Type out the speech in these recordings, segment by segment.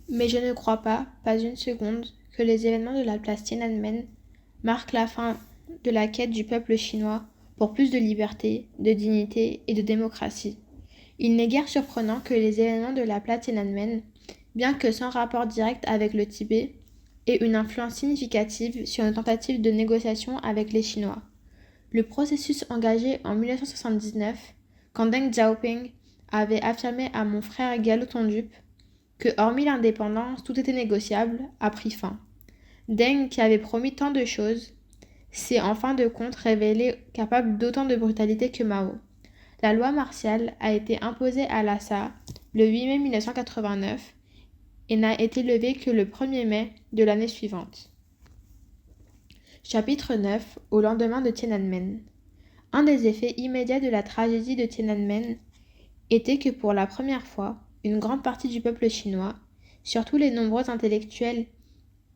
Mais je ne crois pas une seconde, que les événements de la place Tiananmen marquent la fin de la quête du peuple chinois pour plus de liberté, de dignité et de démocratie. Il n'est guère surprenant que les événements de la place Tiananmen, bien que sans rapport direct avec le Tibet, aient une influence significative sur une tentative de négociation avec les Chinois. Le processus engagé en 1979, quand Deng Xiaoping avait affirmé à mon frère Gallo-Tondup que, hormis l'indépendance, tout était négociable, a pris fin. Deng, qui avait promis tant de choses, s'est en fin de compte révélé capable d'autant de brutalité que Mao. La loi martiale a été imposée à Lhasa le 8 mai 1989 et n'a été levée que le 1er mai de l'année suivante. Chapitre 9. Au lendemain de Tiananmen. Un des effets immédiats de la tragédie de Tiananmen était que pour la première fois, une grande partie du peuple chinois, surtout les nombreux intellectuels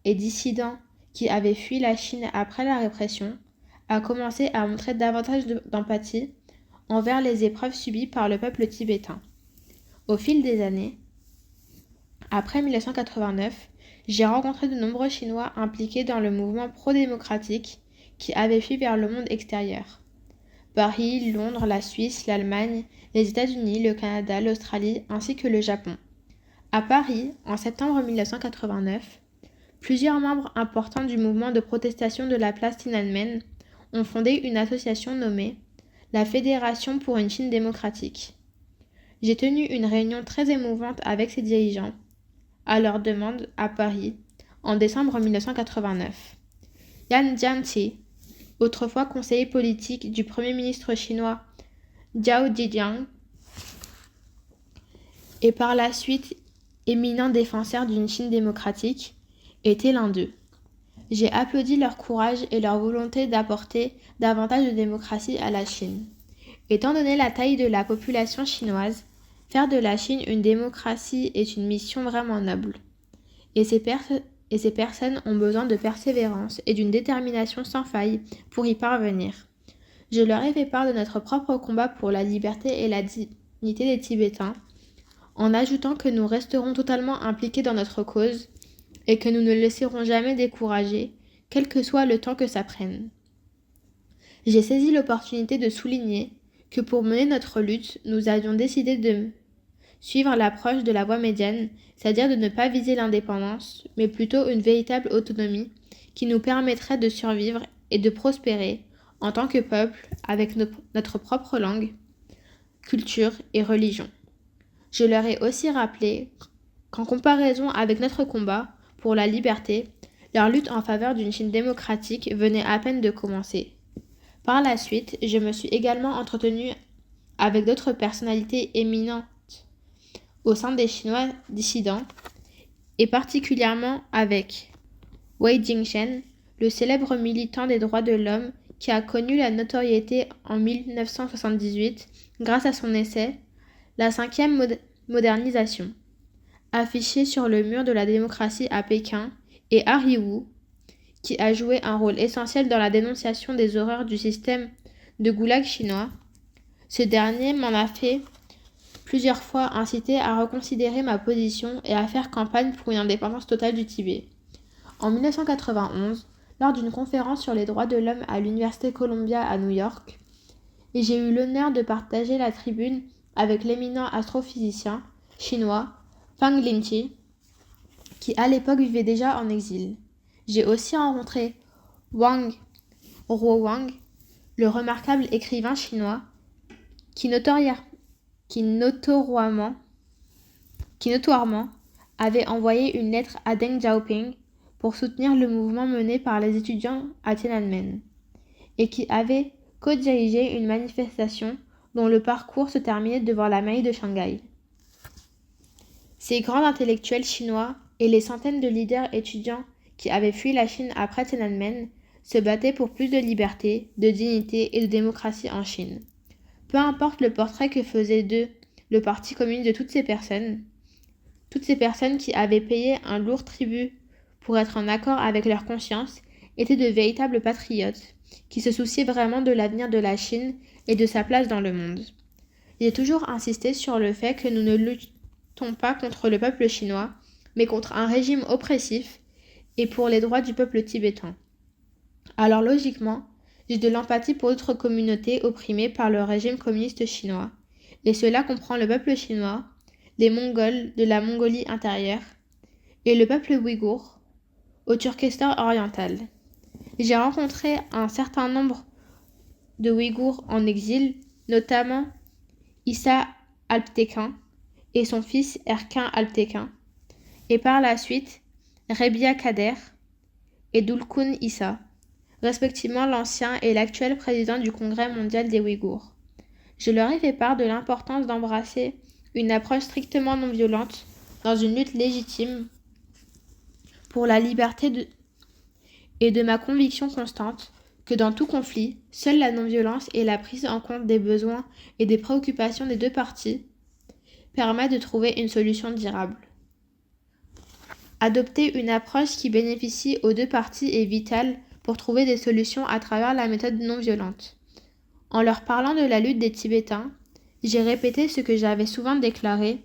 et dissidents qui avaient fui la Chine après la répression, a commencé à montrer davantage d'empathie envers les épreuves subies par le peuple tibétain. Au fil des années, après 1989, j'ai rencontré de nombreux Chinois impliqués dans le mouvement pro-démocratique qui avait fui vers le monde extérieur. Paris, Londres, la Suisse, l'Allemagne, les États-Unis, le Canada, l'Australie ainsi que le Japon. À Paris, en septembre 1989, plusieurs membres importants du mouvement de protestation de la place Tiananmen ont fondé une association nommée la Fédération pour une Chine démocratique. J'ai tenu une réunion très émouvante avec ces dirigeants, à leur demande, à Paris, en décembre 1989. Yan Jianqi, autrefois conseiller politique du Premier ministre chinois Zhao Zhijiang, et par la suite éminent défenseur d'une Chine démocratique, était l'un d'eux. J'ai applaudi leur courage et leur volonté d'apporter davantage de démocratie à la Chine. Étant donné la taille de la population chinoise, faire de la Chine une démocratie est une mission vraiment noble. Et ces personnes ont besoin de persévérance et d'une détermination sans faille pour y parvenir. Je leur ai fait part de notre propre combat pour la liberté et la dignité des Tibétains, en ajoutant que nous resterons totalement impliqués dans notre cause et que nous ne laisserons jamais décourager, quel que soit le temps que ça prenne. J'ai saisi l'opportunité de souligner que pour mener notre lutte, nous avions décidé de suivre l'approche de la voie médiane, c'est-à-dire de ne pas viser l'indépendance, mais plutôt une véritable autonomie qui nous permettrait de survivre et de prospérer en tant que peuple avec notre propre langue, culture et religion. Je leur ai aussi rappelé qu'en comparaison avec notre combat pour la liberté, leur lutte en faveur d'une Chine démocratique venait à peine de commencer. Par la suite, je me suis également entretenue avec d'autres personnalités éminentes au sein des Chinois dissidents, et particulièrement avec Wei Jingsheng, le célèbre militant des droits de l'homme qui a connu la notoriété en 1978 grâce à son essai « La cinquième modernisation », affiché sur le mur de la démocratie à Pékin, et Harry Wu, qui a joué un rôle essentiel dans la dénonciation des horreurs du système de goulag chinois. Ce dernier m'en a fait plusieurs fois incité à reconsidérer ma position et à faire campagne pour une indépendance totale du Tibet. En 1991, lors d'une conférence sur les droits de l'homme à l'Université Columbia à New York, et j'ai eu l'honneur de partager la tribune avec l'éminent astrophysicien chinois Fang Linqi, qui à l'époque vivait déjà en exil. J'ai aussi rencontré Wang Ruowang, le remarquable écrivain chinois qui notoirement avait envoyé une lettre à Deng Xiaoping pour soutenir le mouvement mené par les étudiants à Tiananmen, et qui avait co-dirigé une manifestation dont le parcours se terminait devant la mairie de Shanghai. Ces grands intellectuels chinois et les centaines de leaders étudiants qui avaient fui la Chine après Tiananmen se battaient pour plus de liberté, de dignité et de démocratie en Chine. Peu importe le portrait que faisait d'eux le Parti communiste de toutes ces personnes qui avaient payé un lourd tribut pour être en accord avec leur conscience, étaient de véritables patriotes qui se souciaient vraiment de l'avenir de la Chine et de sa place dans le monde. J'ai toujours insisté sur le fait que nous ne luttons pas contre le peuple chinois, mais contre un régime oppressif et pour les droits du peuple tibétain. Alors logiquement, j'ai de l'empathie pour d'autres communautés opprimées par le régime communiste chinois, et cela comprend le peuple chinois, les Mongols de la Mongolie intérieure et le peuple ouïghour au Turkestan oriental. J'ai rencontré un certain nombre de Ouïghours en exil, notamment Issa Alptekin et son fils Erkin Alptekin, et par la suite Rebia Kader et Dulkun Issa, respectivement l'ancien et l'actuel président du Congrès mondial des Ouïghours. Je leur ai fait part de l'importance d'embrasser une approche strictement non violente dans une lutte légitime pour la liberté et de ma conviction constante que dans tout conflit, seule la non-violence et la prise en compte des besoins et des préoccupations des deux parties permettent de trouver une solution durable. Adopter une approche qui bénéficie aux deux parties est vital pour trouver des solutions à travers la méthode non violente. En leur parlant de la lutte des Tibétains, j'ai répété ce que j'avais souvent déclaré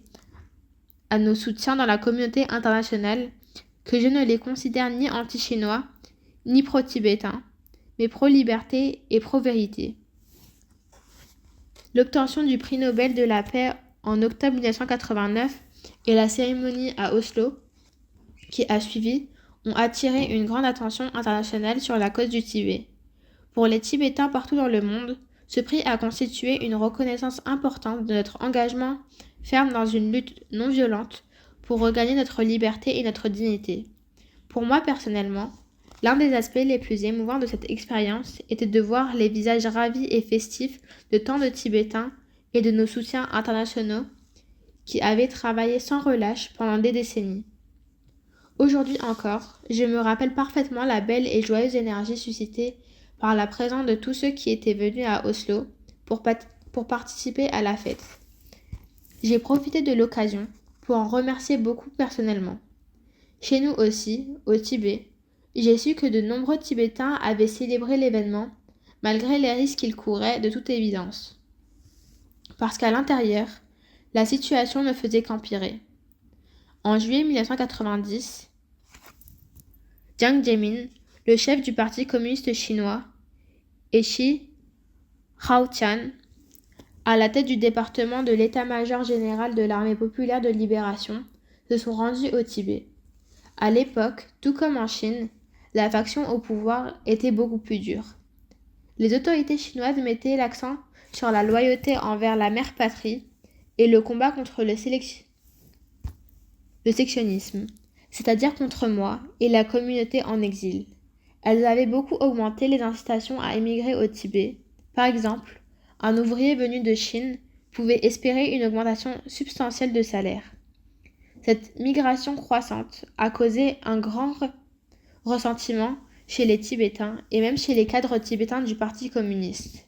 à nos soutiens dans la communauté internationale, que je ne les considère ni anti-chinois, ni pro-tibétains, mais pro-liberté et pro-vérité. L'obtention du prix Nobel de la paix en octobre 1989 et la cérémonie à Oslo, qui a suivi, ont attiré une grande attention internationale sur la cause du Tibet. Pour les Tibétains partout dans le monde, ce prix a constitué une reconnaissance importante de notre engagement ferme dans une lutte non violente pour regagner notre liberté et notre dignité. Pour moi personnellement, l'un des aspects les plus émouvants de cette expérience était de voir les visages ravis et festifs de tant de Tibétains et de nos soutiens internationaux qui avaient travaillé sans relâche pendant des décennies. Aujourd'hui encore, je me rappelle parfaitement la belle et joyeuse énergie suscitée par la présence de tous ceux qui étaient venus à Oslo pour participer à la fête. J'ai profité de l'occasion pour en remercier beaucoup personnellement. Chez nous aussi, au Tibet, j'ai su que de nombreux Tibétains avaient célébré l'événement, malgré les risques qu'ils couraient de toute évidence. Parce qu'à l'intérieur, la situation ne faisait qu'empirer. En juillet 1990, Jiang Zemin, le chef du Parti communiste chinois, et Shi Haotian, à la tête du département de l'état-major général de l'armée populaire de libération, se sont rendus au Tibet. À l'époque, tout comme en Chine, la faction au pouvoir était beaucoup plus dure. Les autorités chinoises mettaient l'accent sur la loyauté envers la mère patrie et le combat contre le sectionnisme, c'est-à-dire contre moi et la communauté en exil. Elles avaient beaucoup augmenté les incitations à émigrer au Tibet. Par exemple, un ouvrier venu de Chine pouvait espérer une augmentation substantielle de salaire. Cette migration croissante a causé un grand ressentiment chez les Tibétains et même chez les cadres tibétains du Parti communiste.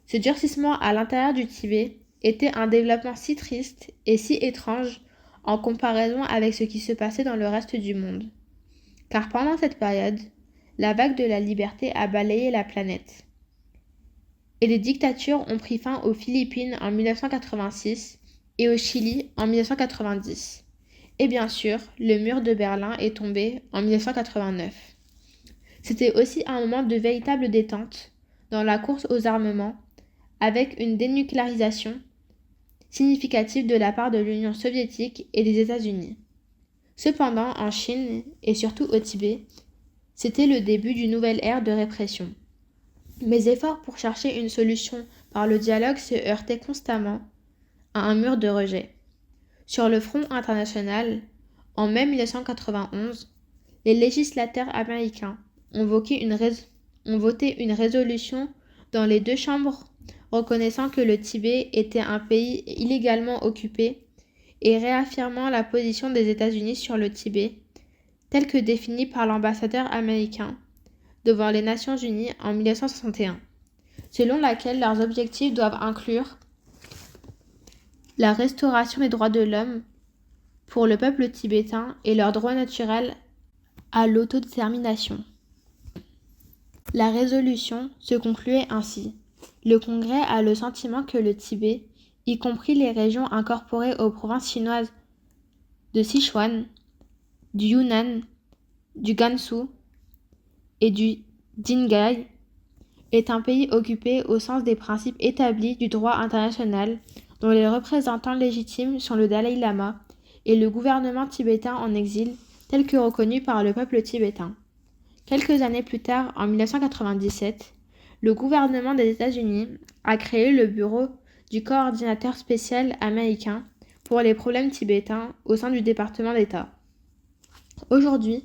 Ce durcissement à l'intérieur du Tibet était un développement si triste et si étrange en comparaison avec ce qui se passait dans le reste du monde. Car pendant cette période, la vague de la liberté a balayé la planète. Et des dictatures ont pris fin aux Philippines en 1986 et au Chili en 1990. Et bien sûr, le mur de Berlin est tombé en 1989. C'était aussi un moment de véritable détente dans la course aux armements, avec une dénucléarisation significative de la part de l'Union soviétique et des États-Unis. Cependant, en Chine et surtout au Tibet, c'était le début d'une nouvelle ère de répression. Mes efforts pour chercher une solution par le dialogue se heurtaient constamment à un mur de rejet. Sur le front international, en mai 1991, les législateurs américains ont voté une résolution dans les deux chambres reconnaissant que le Tibet était un pays illégalement occupé et réaffirmant la position des États-Unis sur le Tibet, telle que définie par l'ambassadeur américain devant les Nations Unies en 1961, selon laquelle leurs objectifs doivent inclure la restauration des droits de l'homme pour le peuple tibétain et leur droit naturel à l'autodétermination. La résolution se concluait ainsi. Le Congrès a le sentiment que le Tibet, y compris les régions incorporées aux provinces chinoises de Sichuan, du Yunnan, du Gansu et du Qinghai est un pays occupé au sens des principes établis du droit international, dont les représentants légitimes sont le Dalai Lama et le gouvernement tibétain en exil, tel que reconnu par le peuple tibétain. Quelques années plus tard, en 1997, le gouvernement des États-Unis a créé le bureau du coordinateur spécial américain pour les problèmes tibétains au sein du département d'État. Aujourd'hui,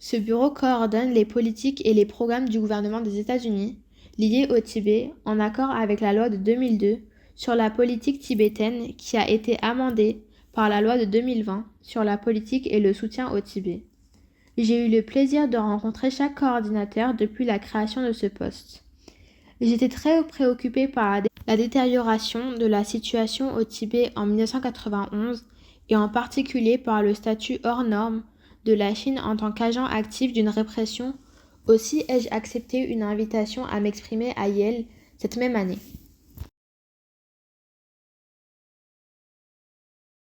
ce bureau coordonne les politiques et les programmes du gouvernement des États-Unis liés au Tibet en accord avec la loi de 2002 sur la politique tibétaine qui a été amendée par la loi de 2020 sur la politique et le soutien au Tibet. J'ai eu le plaisir de rencontrer chaque coordinateur depuis la création de ce poste. J'étais très préoccupée par la détérioration de la situation au Tibet en 1991 et en particulier par le statut hors norme de la Chine en tant qu'agent actif d'une répression. Aussi ai-je accepté une invitation à m'exprimer à Yale cette même année.